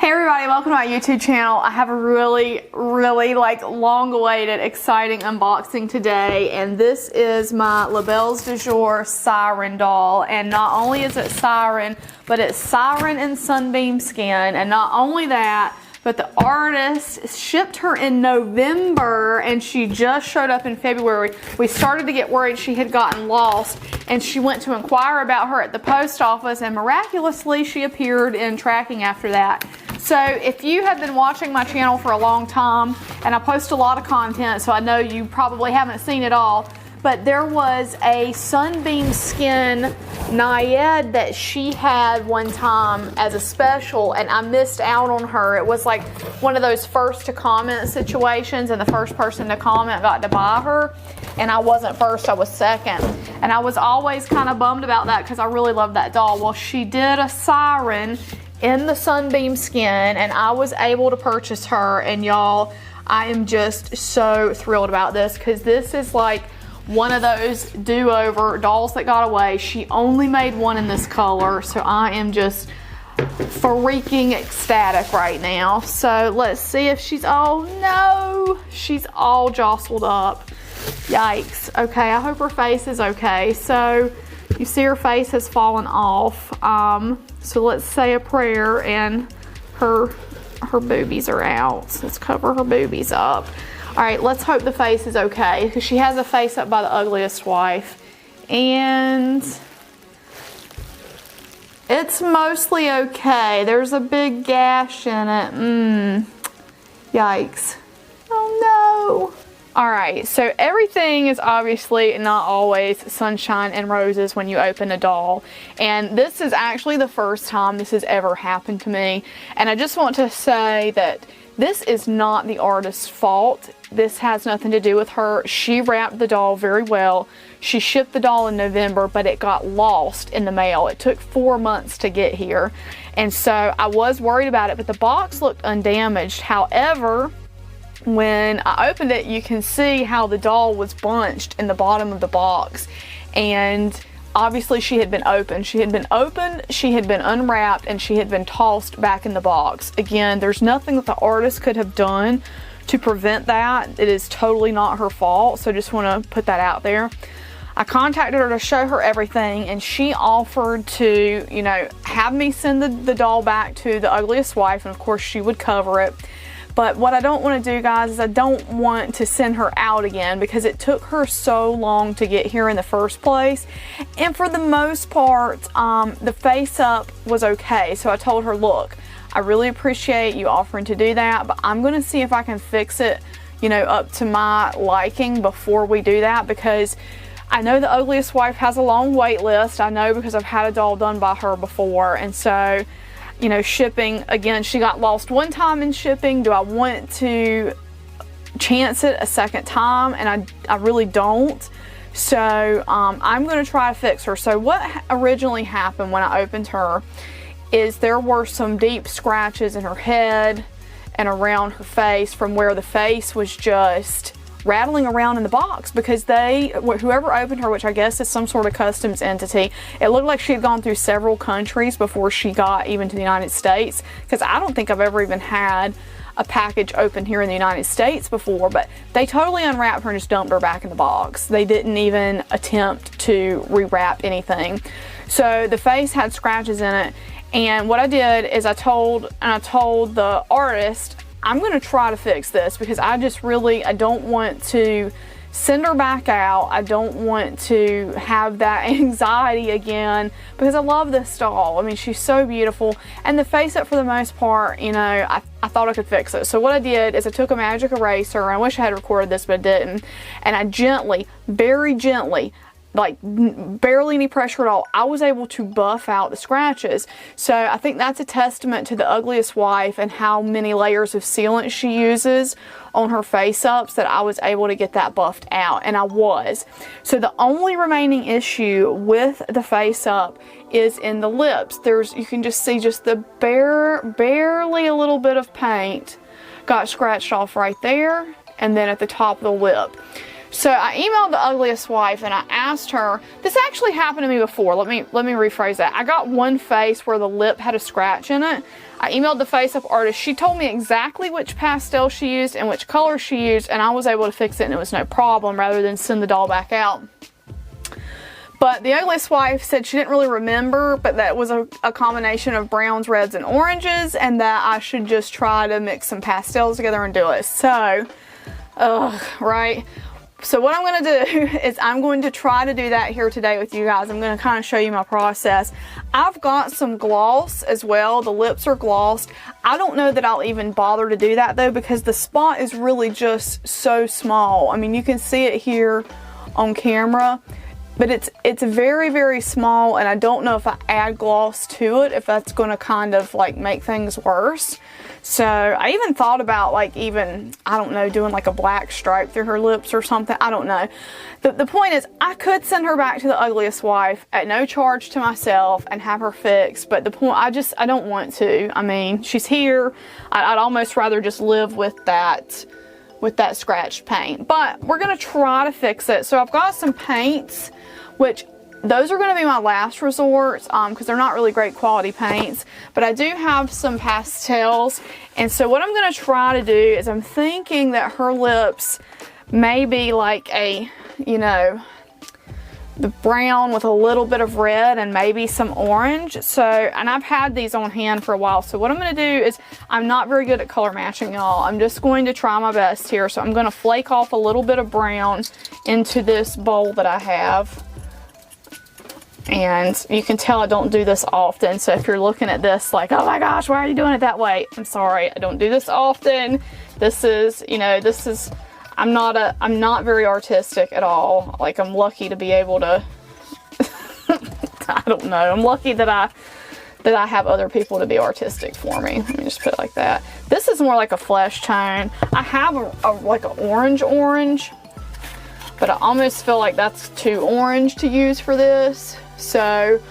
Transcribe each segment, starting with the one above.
Hey everybody, welcome to my YouTube channel. I have a really long-awaited, exciting unboxing today, and this is my La Belle's du Jour Siren doll. And not only is it Siren, but it's Siren and Sunbeam skin. And not only that, but the artist shipped her in November and she just showed up in February. We started to get worried she had gotten lost, and she went to inquire about her at the post office, and miraculously she appeared in tracking after that. So if you have been watching my channel for a long time, and I post a lot of content, so I know you probably haven't seen it all, but there was a Sunbeam skin Naiad that she had one time as a special, and I missed out on her. It was like one of those first to comment situations, and the first person to comment got to buy her, and I wasn't first, I was second. And I was always kind of bummed about that because I really loved that doll. Well, she did a Siren in the Sunbeam skin, and I was able to purchase her, and y'all, I am just so thrilled about this because this is like one of those do-over dolls that got away. She only made one in this color, so I am just freaking ecstatic right now. So let's see if she's, oh no, she's all jostled up. Yikes. Okay, I hope her face is okay. So you see her face has fallen off. So let's say a prayer, and her boobies are out. So let's cover her boobies up. All right, let's hope the face is okay, because she has a face up by the ugliest wife. And it's mostly okay. There's a big gash in it. Yikes. Oh no. All right, so everything is obviously not always sunshine and roses when you open a doll. And this is actually the first time this has ever happened to me. And I just want to say that this is not the artist's fault. This has nothing to do with her. She wrapped the doll very well. She shipped the doll in November, but it got lost in the mail. It took 4 months to get here. And so I was worried about it, but the box looked undamaged. However, when I opened it, you can see how the doll was bunched in the bottom of the box. And obviously she had been opened. She had been opened, she had been unwrapped, and she had been tossed back in the box. Again, there's nothing that the artist could have done to prevent that. It is totally not her fault, so just want to put that out there. I contacted her to show her everything, and she offered to, you know, have me send the doll back to the ugliest wife, and of course she would cover it. But what I don't want to do, guys, is I don't want to send her out again because it took her so long to get here in the first place. And for the most part, the face up was okay. So I told her, look, I really appreciate you offering to do that, but I'm going to see if I can fix it, you know, up to my liking before we do that, because I know the ugliest wife has a long wait list. I know because I've had a doll done by her before. And so, you know, shipping, again, she got lost one time in shipping. Do I want to chance it a second time? And I really don't. So I'm going to try to fix her. So what originally happened when I opened her is there were some deep scratches in her head and around her face from where the face was just rattling around in the box, because whoever opened her, which I guess is some sort of customs entity, it looked like she had gone through several countries before she got even to the United States, because I don't think I've ever even had a package open here in the United States before. But they totally unwrapped her and just dumped her back in the box. They didn't even attempt to rewrap anything. So the face had scratches in it, and what I did is I told the artist, I'm going to try to fix this, because I don't want to send her back out. I don't want to have that anxiety again, because I love this doll. I mean, she's so beautiful, and the face up, for the most part, you know, I thought I could fix it. So what I did is I took a magic eraser, and I wish I had recorded this, but I didn't, and I gently, very gently, like barely any pressure at all, I was able to buff out the scratches. So I think that's a testament to the ugliest wife and how many layers of sealant she uses on her face ups, that I was able to get that buffed out, and I was. So the only remaining issue with the face up is in the lips. You can just see just the barely a little bit of paint got scratched off right there, and then at the top of the lip. So I emailed the Ugliest Wife and I asked her, this actually happened to me before. Let me rephrase that. I got one face where the lip had a scratch in it. I emailed the face-up artist. She told me exactly which pastel she used and which color she used, and I was able to fix it and it was no problem, rather than send the doll back out. But the Ugliest Wife said she didn't really remember, but that was a combination of browns, reds, and oranges, and that I should just try to mix some pastels together and do it. So, right? So what I'm going to do is I'm going to try to do that here today with you guys. I'm going to kind of show you my process. I've got some gloss as well. The lips are glossed. I don't know that I'll even bother to do that though, because the spot is really just so small. I mean, you can see it here on camera, but it's very, very small, and I don't know if I add gloss to it, if that's going to kind of like make things worse. So I even thought about like I don't know, doing like a black stripe through her lips or something. I don't know. The point is, I could send her back to the Ugliest Wife at no charge to myself and have her fixed. But the point, I don't want to. I mean, she's here. I'd almost rather just live with that scratched paint. But we're going to try to fix it. So I've got some paints, which those are going to be my last resort because they're not really great quality paints. But I do have some pastels. And so what I'm going to try to do is I'm thinking that her lips may be like a, you know, the brown with a little bit of red and maybe some orange. So, and I've had these on hand for a while. So what I'm going to do is, I'm not very good at color matching, y'all. I'm just going to try my best here. So I'm going to flake off a little bit of brown into this bowl that I have. And you can tell I don't do this often. So if you're looking at this like, oh my gosh, why are you doing it that way? I'm sorry, I don't do this often. This is, you know, I'm not very artistic at all. Like, I'm lucky to be able to, I don't know. I'm lucky that I have other people to be artistic for me. Let me just put it like that. This is more like a flesh tone. I have like an orange, but I almost feel like that's too orange to use for this. So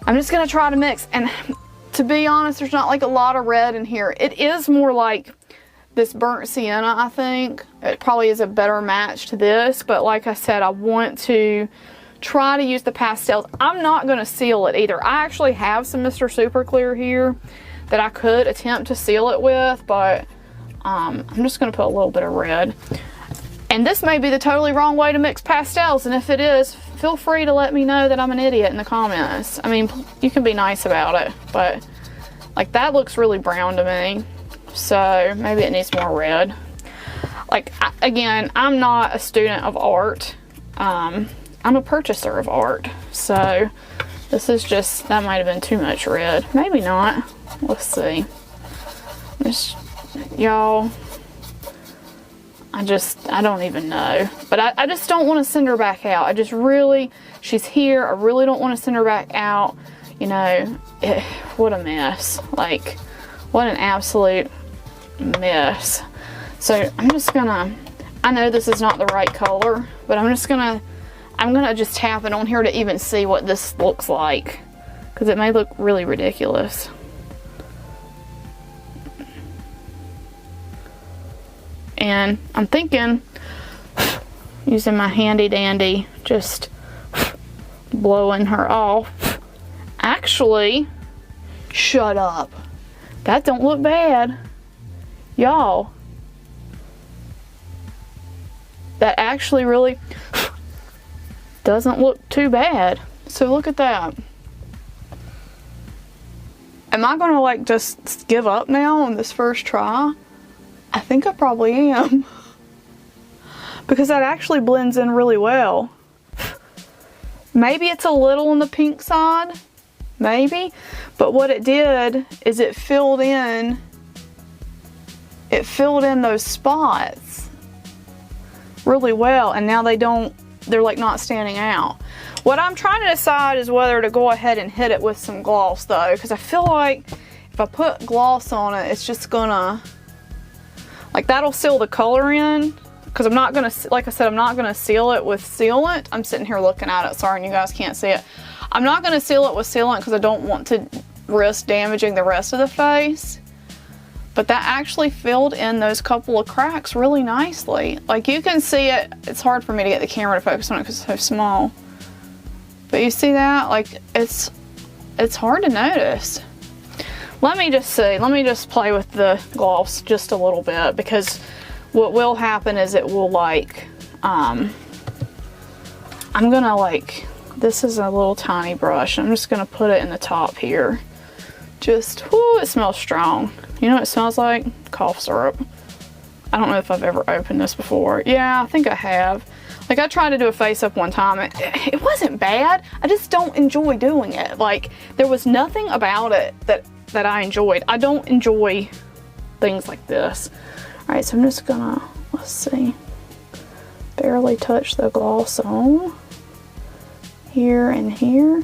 I'm just going to try to mix. And to be honest, there's not like a lot of red in here. It is more like this burnt sienna, I think. It probably is a better match to this. But like I said, I want to try to use the pastels. I'm not going to seal it either. I actually have some Mr. Super Clear here that I could attempt to seal it with. But I'm just going to put a little bit of red. And this may be the totally wrong way to mix pastels. And if it is, feel free to let me know that I'm an idiot in the comments. I mean, you can be nice about it, but like that looks really brown to me. So maybe it needs more red. Like, again, I'm not a student of art. I'm a purchaser of art. So this is just, that might have been too much red. Maybe not. Let's see. Y'all, I don't even know. But I just don't want to send her back out. I just really, she's here. I really don't want to send her back out. You know, what a mess. Like, what an absolute mess. So I'm just gonna, I know this is not the right color, but I'm gonna just tap it on here to even see what this looks like, because it may look really ridiculous. And I'm thinking, using my handy dandy, just blowing her off. Actually, shut up. That don't look bad. Y'all. That actually really doesn't look too bad. So look at that. Am I gonna like just give up now on this first try? I think I probably am. Because that actually blends in really well. Maybe it's a little on the pink side. Maybe. But what it did is it filled in those spots really well. And now they're like not standing out. What I'm trying to decide is whether to go ahead and hit it with some gloss though. Because I feel like if I put gloss on it, it's just gonna, like, that'll seal the color in. Because I'm not going to, like I said, I'm not going to seal it with sealant. I'm sitting here looking at it. Sorry, and you guys can't see it. I'm not going to seal it with sealant because I don't want to risk damaging the rest of the face. But that actually filled in those couple of cracks really nicely. Like you can see it, it's hard for me to get the camera to focus on it because it's so small. But you see that? Like it's hard to notice. Let me just see, let me just play with the gloss just a little bit, because what will happen is it will like, I'm gonna like, this is a little tiny brush. I'm just gonna put it in the top here. Just, whoo, it smells strong. You know what it smells like? Cough syrup. I don't know if I've ever opened this before. Yeah, I think I have. Like I tried to do a face up one time. It wasn't bad. I just don't enjoy doing it. Like there was nothing about it that I enjoyed. I don't enjoy things like this. All right, so I'm just gonna, let's see, barely touch the gloss on here and here.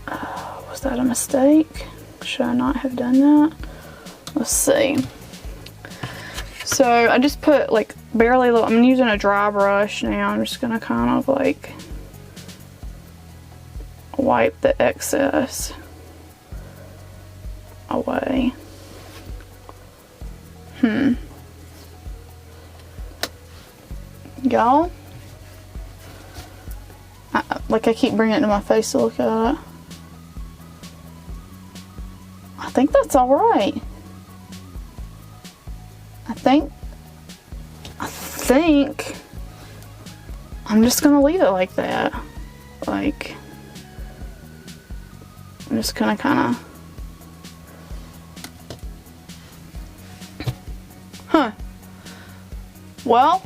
Was that a mistake? Should I not have done that? Let's see. So I just put like barely, I'm using a dry brush now. I'm just gonna kind of like wipe the excess away. Y'all, like I keep bringing it to my face to look at it. I think that's all right. I think I'm just gonna leave it like that. Like, I'm just gonna kind of, well,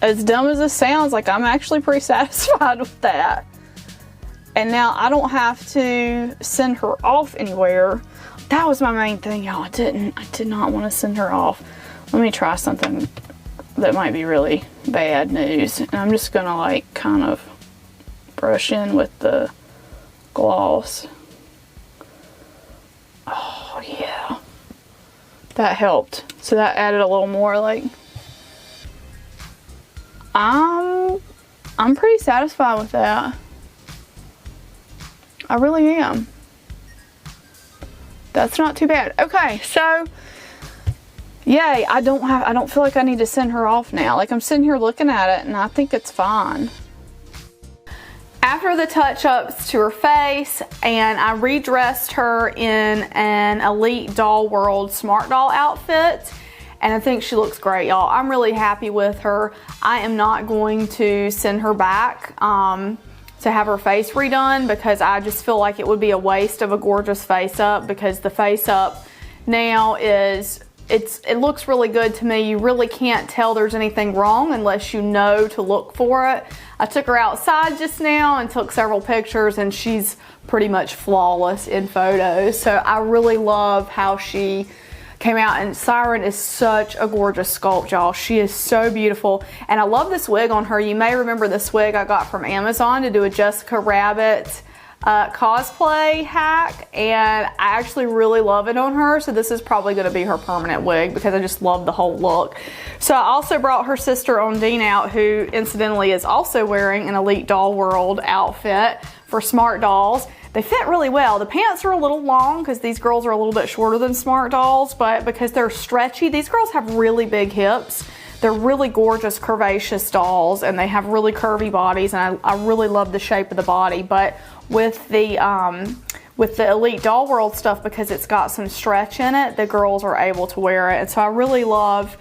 as dumb as this sounds, like I'm actually pretty satisfied with that. And now I don't have to send her off anywhere. That was my main thing, y'all. I did not want to send her off. Let me try something that might be really bad news. And I'm just gonna like kind of brush in with the gloss. Oh yeah, that helped. So that added a little more. Like, I'm pretty satisfied with that. I really am. That's not too bad. Okay, so yay, I don't feel like I need to send her off now. Like I'm sitting here looking at it and I think it's fine. After the touch-ups to her face, and I redressed her in an Elite Doll World Smart Doll outfit, and I think she looks great, y'all. I'm really happy with her. I am not going to send her back to have her face redone, because I just feel like it would be a waste of a gorgeous face up, because the face up now is, it looks really good to me. You really can't tell there's anything wrong unless you know to look for it. I took her outside just now and took several pictures, and she's pretty much flawless in photos. So I really love how she came out, and Siren is such a gorgeous sculpt, y'all. She is so beautiful, and I love this wig on her. You may remember this wig I got from Amazon to do a Jessica Rabbit cosplay hack, and I actually really love it on her. So this is probably going to be her permanent wig, because I just love the whole look. So I also brought her sister Ondine out, who incidentally is also wearing an Elite Doll World outfit for Smart Dolls. They fit really well. The pants are a little long because these girls are a little bit shorter than Smart Dolls, but because they're stretchy, these girls have really big hips. They're really gorgeous, curvaceous dolls, and they have really curvy bodies, and I really love the shape of the body. But with the Elite Doll World stuff, because it's got some stretch in it, the girls are able to wear it. And so I really love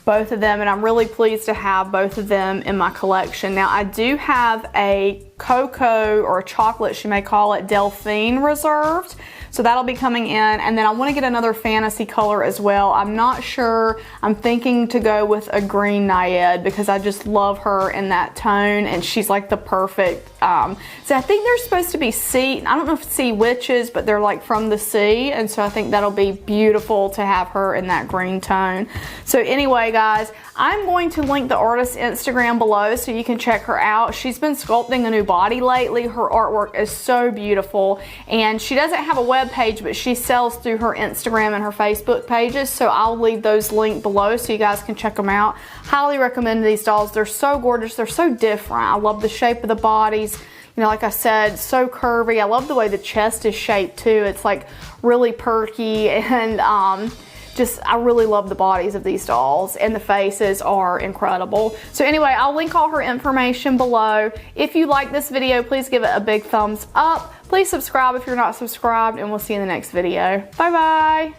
both of them, and I'm really pleased to have both of them in my collection. Now I do have a cocoa, or a chocolate, she may call it, Delphine reserved. So that'll be coming in, and then I want to get another fantasy color as well. I'm not sure. I'm thinking to go with a green Naiad, because I just love her in that tone, and she's like the perfect, so I think they're supposed to be sea, I don't know if it's sea witches, but they're like from the sea, and so I think that'll be beautiful to have her in that green tone. So anyway, guys, I'm going to link the artist's Instagram below so you can check her out. She's been sculpting a new body lately. Her artwork is so beautiful, and she doesn't have a web page, but she sells through her Instagram and her Facebook pages, so I'll leave those linked below so you guys can check them out. Highly recommend these dolls. They're so gorgeous. They're so different. I love the shape of the bodies. You know, like I said, so curvy. I love the way the chest is shaped too. It's like really perky, and just, I really love the bodies of these dolls, and the faces are incredible. So anyway, I'll link all her information below. If you like this video, please give it a big thumbs up. Please subscribe if you're not subscribed, and we'll see you in the next video. Bye bye.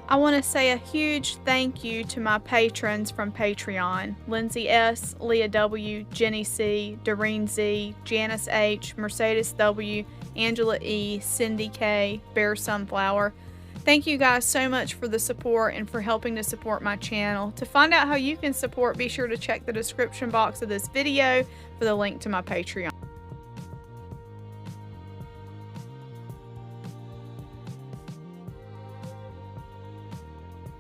I want to say a huge thank you to my patrons from Patreon: Lindsay S., Leah W., Jenny C., Doreen Z., Janice H., Mercedes W., Angela E., Cindy K., Bear Sunflower. Thank you guys so much for the support and for helping to support my channel. To find out how you can support, be sure to check the description box of this video for the link to my Patreon.